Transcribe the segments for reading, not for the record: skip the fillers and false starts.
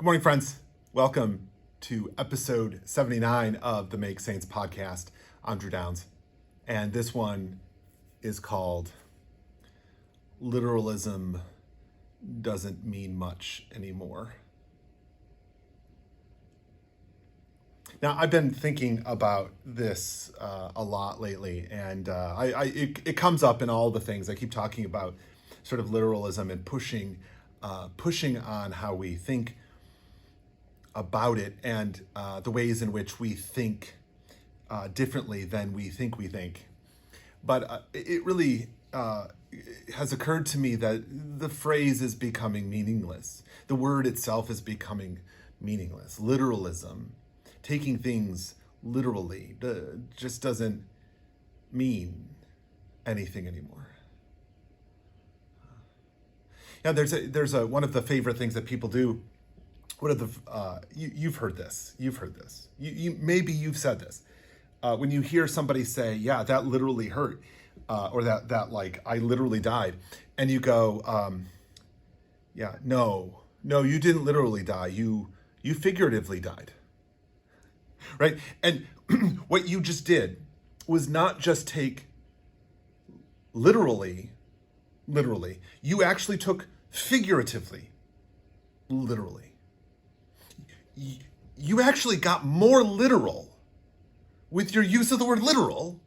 Good morning, friends. Welcome to episode 79 of the Make Saints podcast. I'm Drew Downs, and this one is called Literalism Doesn't Mean Much Anymore. Now, I've been thinking about this a lot lately, and it comes up in all the things. I keep talking about sort of literalism and pushing on how we think about it and the ways in which we think differently than we think. But it really has occurred to me that the phrase is becoming meaningless. The word itself is becoming meaningless. Literalism, taking things literally, just doesn't mean anything anymore. Yeah, there's one of the favorite things that people do. What are the you've heard this? You maybe you've said this when you hear somebody say, "Yeah, that literally hurt," or that like I literally died, and you go, "Yeah, no, you didn't literally die. You figuratively died." Right? And what you just did was not just take literally. You actually took figuratively, literally. You actually got more literal with your use of the word literal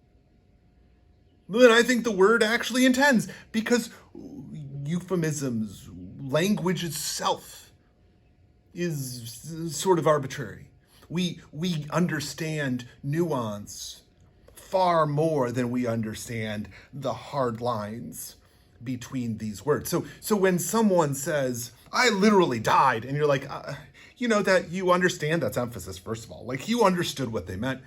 than I think the word actually intends, because euphemisms, language itself is sort of arbitrary. We understand nuance far more than we understand the hard lines between these words. So when someone says, "I literally died," and you're like, you know that you understand that's emphasis, first of all. Like, you understood what they meant.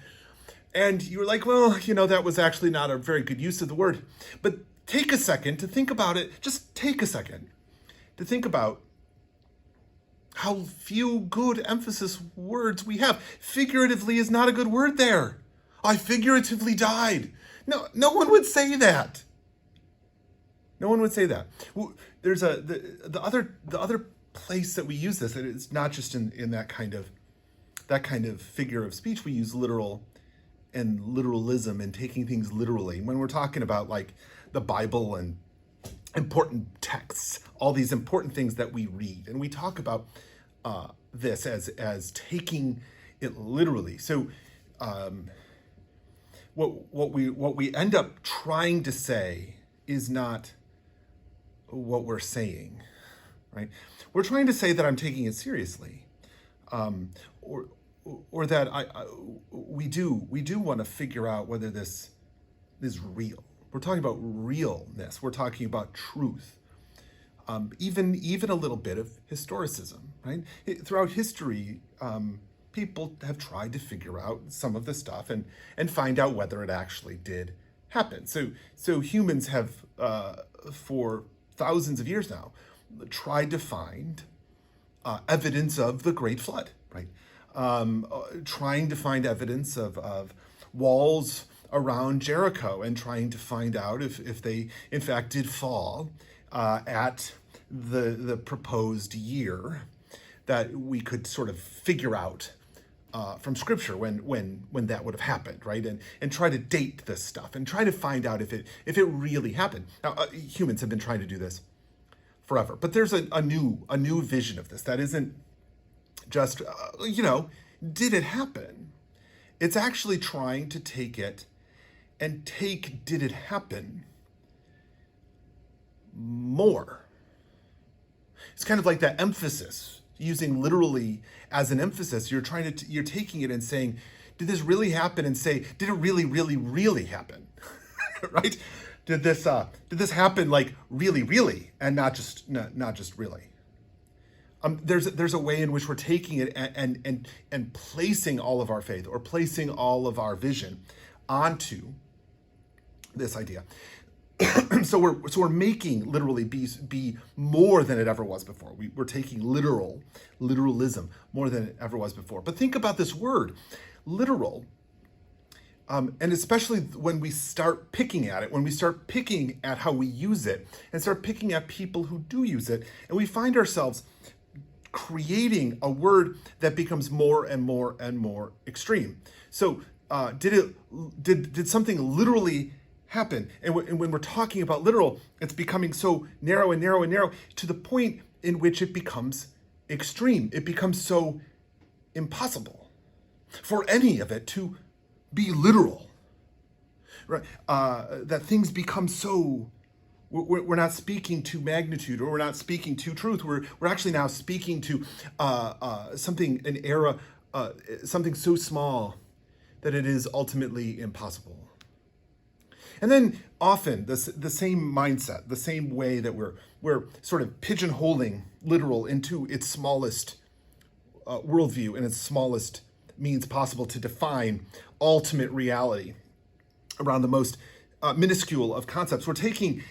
And you were like, well, that was actually not a very good use of the word. But take a second to think about it. Just take a second to think about how few good emphasis words we have. Figuratively is not a good word there. I figuratively died. No one would say that. No one would say that. There's the other place that we use this, and it's not just in that kind of figure of speech. We use literal and literalism and taking things literally when we're talking about like the Bible and important texts, all these important things that we read, and we talk about this as taking it literally. So what we end up trying to say is not what we're saying, right? We're trying to say that I'm taking it seriously, or that we do want to figure out whether this is real. We're talking about realness. We're talking about truth. Even a little bit of historicism, right? Throughout history, people have tried to figure out some of the stuff and find out whether it actually did happen. So humans have, for thousands of years now, tried to find evidence of the Great Flood, right? Trying to find evidence of walls around Jericho and trying to find out if they in fact did fall at the proposed year that we could sort of figure out from Scripture when that would have happened, right? And try to date this stuff and try to find out if it really happened. Now, humans have been trying to do this forever, but there's a new vision of this that isn't just did it happen? It's actually trying to take it and take did it happen more. It's kind of like that emphasis, using literally as an emphasis. You're taking it and saying, did this really happen? And say, did it really, really, really happen? Right? Did this happen like really, really, and not just really? There's a way in which we're taking it and placing all of our faith or placing all of our vision onto this idea. So we're making literally be more than it ever was before. We're taking literalism more than it ever was before. But think about this word, literal. And especially when we start picking at it, when we start picking at how we use it and start picking at people who do use it, and we find ourselves creating a word that becomes more and more and more extreme. So did something literally happen? And when we're talking about literal, it's becoming so narrow and narrow and narrow to the point in which it becomes extreme. It becomes so impossible for any of it to be literal, right? That things become so, we're not speaking to magnitude, or we're not speaking to truth. We're actually now speaking to something, an era, something so small that it is ultimately impossible. And then often the same mindset, the same way that we're sort of pigeonholing literal into its smallest worldview and its smallest means possible to define ultimate reality around the most minuscule of concepts. We're taking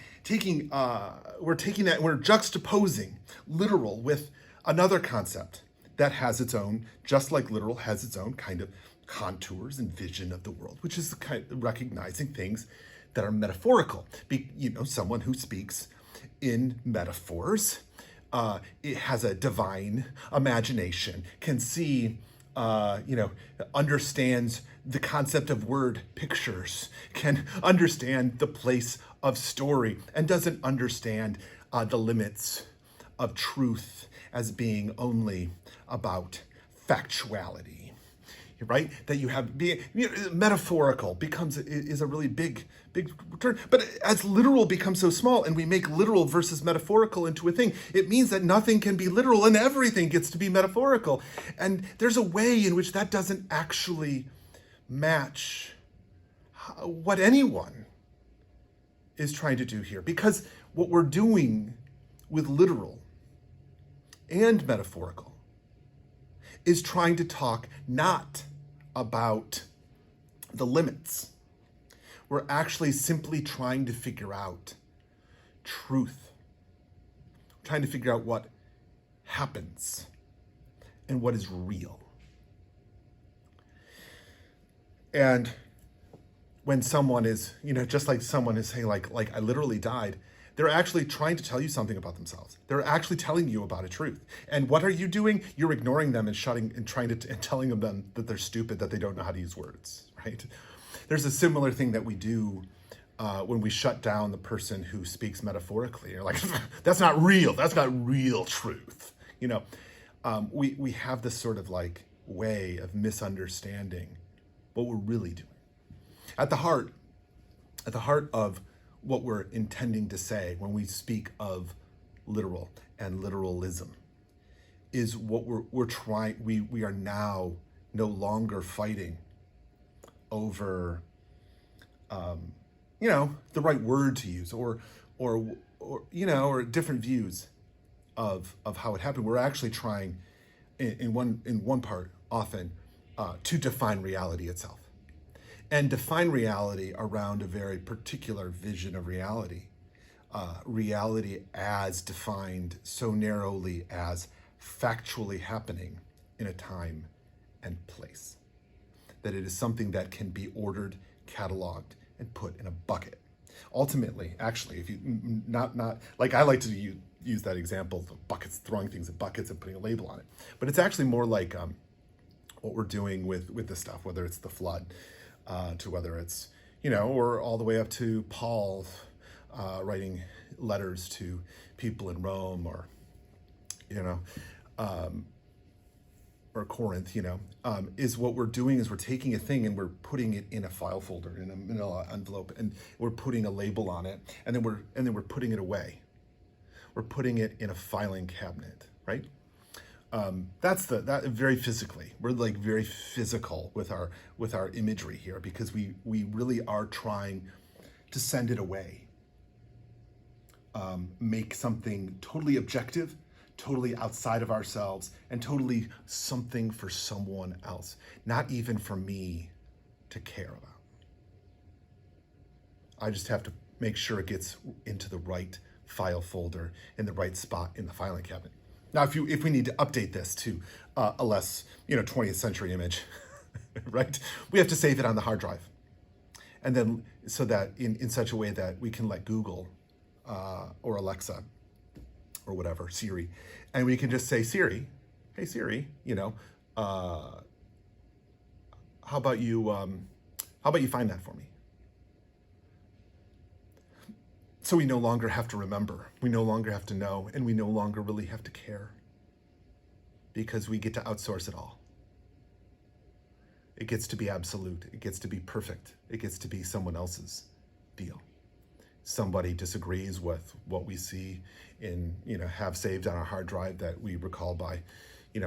that and we're juxtaposing literal with another concept that has its own, just like literal has its own kind of contours and vision of the world, which is the kind of recognizing things that are metaphorical. Someone who speaks in metaphors, it has a divine imagination, can see, understands the concept of word pictures, can understand the place of story, and doesn't understand the limits of truth as being only about factuality, right? That you have being metaphorical is a really big term. But as literal becomes so small, and we make literal versus metaphorical into a thing, it means that nothing can be literal and everything gets to be metaphorical. And there's a way in which that doesn't actually match what anyone is trying to do here. Because what we're doing with literal and metaphorical is trying to talk not about the limits. We're actually simply trying to figure out truth. We're trying to figure out what happens and what is real. And when someone is, just like someone is saying, like I literally died, they're actually trying to tell you something about themselves. They're actually telling you about a truth. And what are you doing? You're ignoring them and telling them that they're stupid, that they don't know how to use words, right? There's a similar thing that we do when we shut down the person who speaks metaphorically. You're like, that's not real. That's not real truth. We have this sort of like way of misunderstanding what we're really doing. At the heart of what we're intending to say when we speak of literal and literalism is what we're trying. We are now no longer fighting over the right word to use or different views of how it happened. We're actually trying in one part often to define reality itself. And define reality around a very particular vision of reality. Reality as defined so narrowly as factually happening in a time and place. That it is something that can be ordered, cataloged, and put in a bucket. Ultimately, actually, if you not like I like to use that example of buckets, throwing things in buckets and putting a label on it. But it's actually more like what we're doing with this stuff, whether it's the flood, to whether it's, or all the way up to Paul writing letters to people in Rome or Corinth, is what we're doing is we're taking a thing and we're putting it in a file folder, in a manila envelope, and we're putting a label on it, and then we're putting it away. We're putting it in a filing cabinet, right? That's very physically. We're like very physical with our imagery here, because we really are trying to send it away. Make something totally objective, totally outside of ourselves, and totally something for someone else, not even for me to care about. I just have to make sure it gets into the right file folder in the right spot in the filing cabinet. Now, if we need to update this to a less 20th century image, right, we have to save it on the hard drive, and then so that in such a way that we can let Google or Alexa or whatever, Siri, and we can just say, Siri, hey Siri, how about you find that for me? So we no longer have to remember, we no longer have to know, and we no longer really have to care, because we get to outsource it all. It gets to be absolute, it gets to be perfect, it gets to be someone else's deal. Somebody disagrees with what we see have saved on our hard drive that we recall by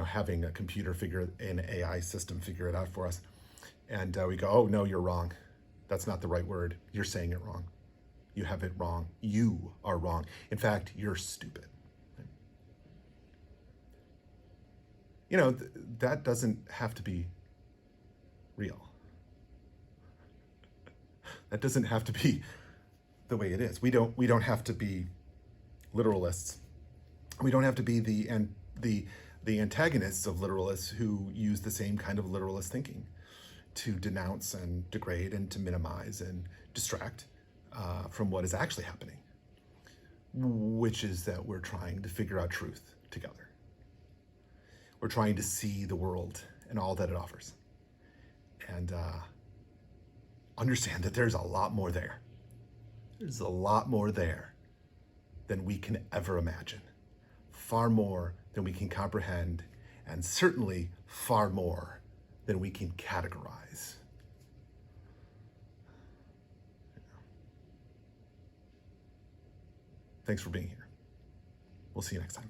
having a computer an AI system figure it out for us. And we go, oh no, you're wrong. That's not the right word. You're saying it wrong. You have it wrong. You are wrong. In fact, you're stupid. That doesn't have to be real. That doesn't have to be the way it is. We don't have to be literalists. We don't have to be the antagonists of literalists who use the same kind of literalist thinking to denounce and degrade and to minimize and distract from what is actually happening, which is that we're trying to figure out truth together. We're trying to see the world and all that it offers, and understand that there's a lot more there. There's a lot more there than we can ever imagine. Far more than we can comprehend, and certainly far more than we can categorize. Thanks for being here. We'll see you next time.